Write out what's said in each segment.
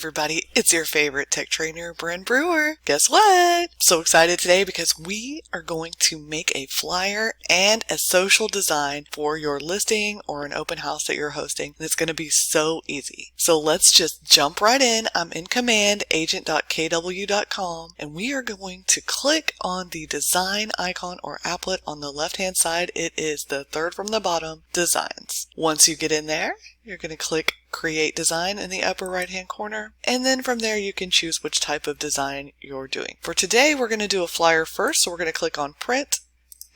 everybody, it's your favorite tech trainer, Bren Brewer. Guess what? I'm so excited today because we are going to make a flyer and a social design for your listing or an open house that you're hosting. And it's going to be so easy. So let's just jump right in. I'm in command agent.kw.com and we are going to click on the design icon or applet on the left hand side. It is the third from the bottom, designs. Once you get in there, you're going to click Create Design in the upper right hand corner, and then from there you can choose which type of design you're doing. For today we're going to do a flyer first, so we're going to click on Print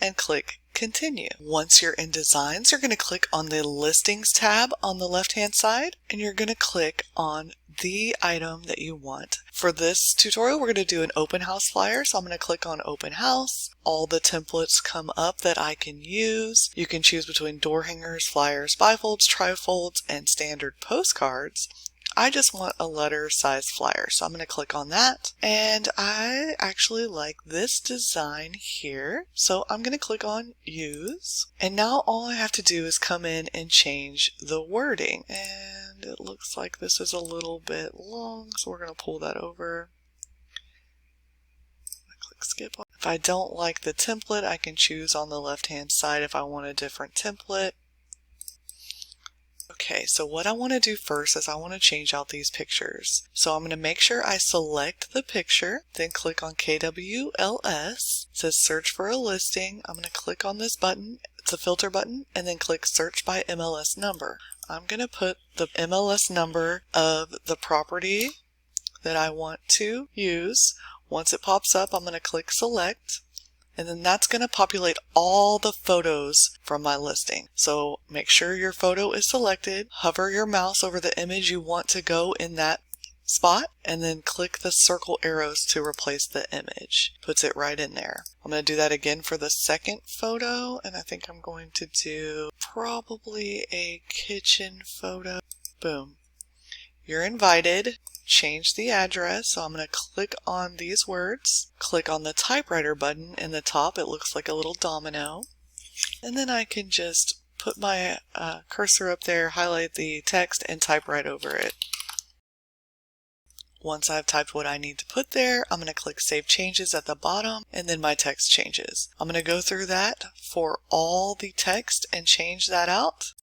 and click Continue. Once you're in Designs, you're going to click on the Listings tab on the left hand side, and you're going to click on the item that you want. For this tutorial we're going to do an open house flyer, so I'm going to click on Open House. All the templates come up that I can use. You can choose between door hangers, flyers, bifolds, trifolds, and standard postcards. I just want a letter size flyer, so I'm going to click on that, and I actually like this design here, so I'm going to click on Use, and now all I have to do is come in and change the wording, and it looks like this is a little bit long, so we're going to pull that over. Click Skip. If I don't like the template, I can choose on the left hand side if I want a different template. Okay, so what I want to do first is I want to change out these pictures. So I'm going to make sure I select the picture, then click on KWLS. It says search for a listing. I'm going to click on this button. It's a filter button, and then click search by MLS number. I'm going to put the MLS number of the property that I want to use. Once it pops up, I'm going to click select. And then that's going to populate all the photos from my listing. So make sure your photo is selected, hover your mouse over the image you want to go in that spot, and then click the circle arrows to replace the image. Puts it right in there. I'm going to do that again for the second photo, and I think I'm going to do probably a kitchen photo. Boom. You're invited. Change the address, so I'm going to click on these words, click on the typewriter button in the top. It looks like a little domino, and then I can just put my cursor up there, highlight the text, and type right over it. Once I've typed what I need to put there, I'm going to click Save Changes at the bottom, and then my text changes. I'm going to go through that for all the text and change that out.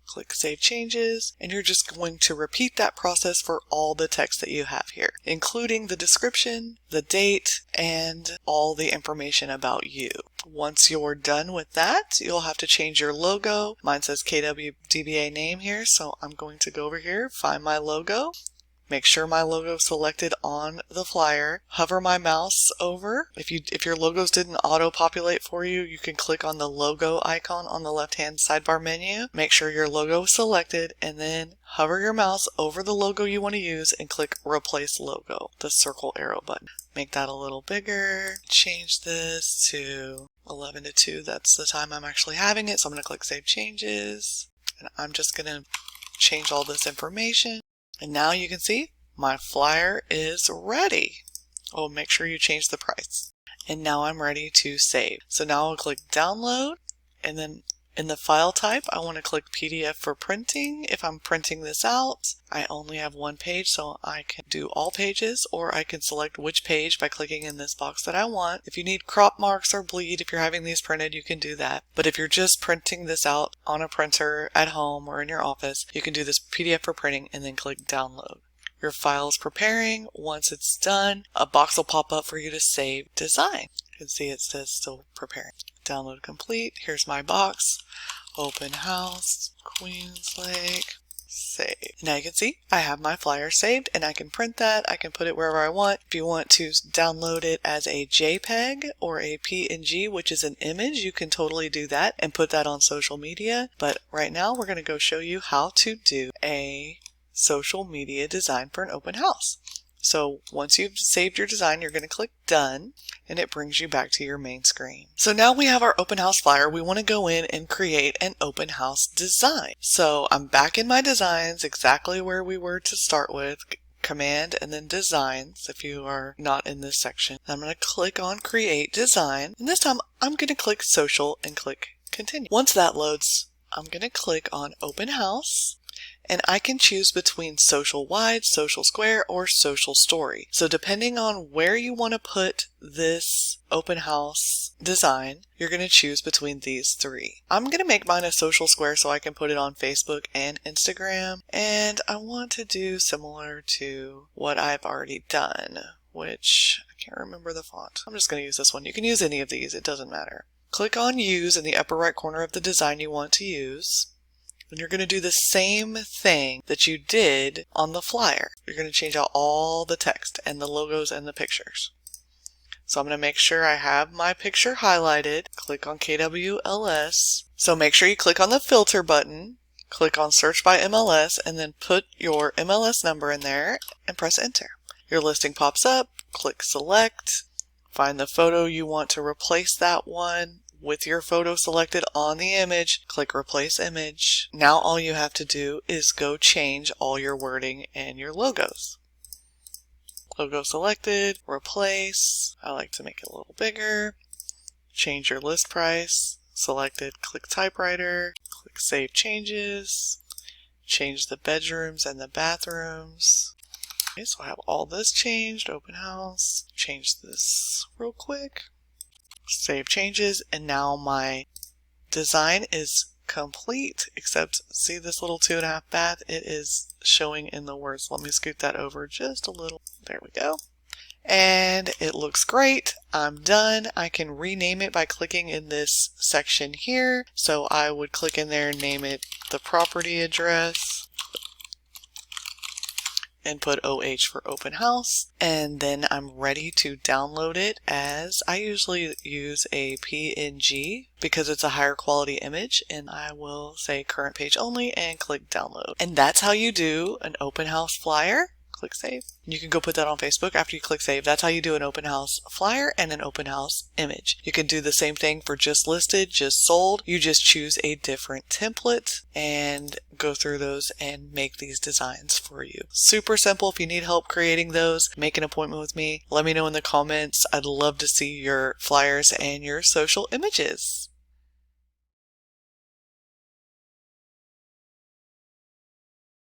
Click Save Changes, and you're just going to repeat that process for all the text that you have here, including the description, the date, and all the information about you. Once you're done with that, you'll have to change your logo. Mine says KWDBA name here, so I'm going to go over here, find my logo. Make sure my logo is selected on the flyer. Hover my mouse over. If your logos didn't auto-populate for you, you can click on the logo icon on the left-hand sidebar menu. Make sure your logo is selected, and then hover your mouse over the logo you want to use and click Replace Logo, the circle arrow button. Make that a little bigger. Change this to 11 to 2. That's the time I'm actually having it, so I'm going to click Save Changes. And I'm just going to change all this information. And now you can see my flyer is ready. Oh, make sure you change the price. And now I'm ready to save. So now I'll click download, and then in the file type, I want to click PDF for printing. If I'm printing this out, I only have one page, so I can do all pages, or I can select which page by clicking in this box that I want. If you need crop marks or bleed, if you're having these printed, you can do that. But if you're just printing this out on a printer at home or in your office, you can do this PDF for printing and then click download. Your file is preparing. Once it's done, a box will pop up for you to save design. You can see it says still preparing. Download complete. Here's my box. Open house, Queens Lake, save. Now you can see I have my flyer saved, and I can print that. I can put it wherever I want. If you want to download it as a JPEG or a PNG, which is an image, you can totally do that and put that on social media. But right now we're going to go show you how to do a social media design for an open house. So once you've saved your design, you're going to click Done, and it brings you back to your main screen. So now we have our open house flyer. We want to go in and create an open house design. So I'm back in my designs, exactly where we were to start with. Command and then Designs if you are not in this section. I'm going to click on Create Design, and this time I'm going to click Social and click Continue. Once that loads, I'm going to click on Open House. And I can choose between social wide, social square, or social story. So depending on where you want to put this open house design, you're going to choose between these three. I'm going to make mine a social square so I can put it on Facebook and Instagram. And I want to do similar to what I've already done, which I can't remember the font. I'm just going to use this one. You can use any of these, it doesn't matter. Click on Use in the upper right corner of the design you want to use. And you're going to do the same thing that you did on the flyer. You're going to change out all the text and the logos and the pictures. So I'm going to make sure I have my picture highlighted. Click on KWLS. So make sure you click on the filter button, click on search by MLS, and then put your MLS number in there and press enter. Your listing pops up, click select, find the photo you want to replace that one. With your photo selected on the image, click replace image. Now all you have to do is go change all your wording and your logos. Logo selected, replace. I like to make it a little bigger. Change your list price. Selected, click typewriter, click save changes. Change the bedrooms and the bathrooms. Okay, so I have all this changed, open house. Change this real quick. Save changes, and now my design is complete, except see this little 2.5 bath? It is showing in the words. Let me scoot that over just a little. There we go. And it looks great. I'm done. I can rename it by clicking in this section here. So I would click in there and name it the property address. And put OH for open house, and then I'm ready to download it. As I usually use a PNG because it's a higher quality image, and I will say current page only and click download. And that's how you do an open house flyer. Click save. You can go put that on Facebook after you click save. That's how you do an open house flyer and an open house image. You can do the same thing for just listed, just sold. You just choose a different template and go through those and make these designs for you. Super simple. If you need help creating those, make an appointment with me. Let me know in the comments. I'd love to see your flyers and your social images.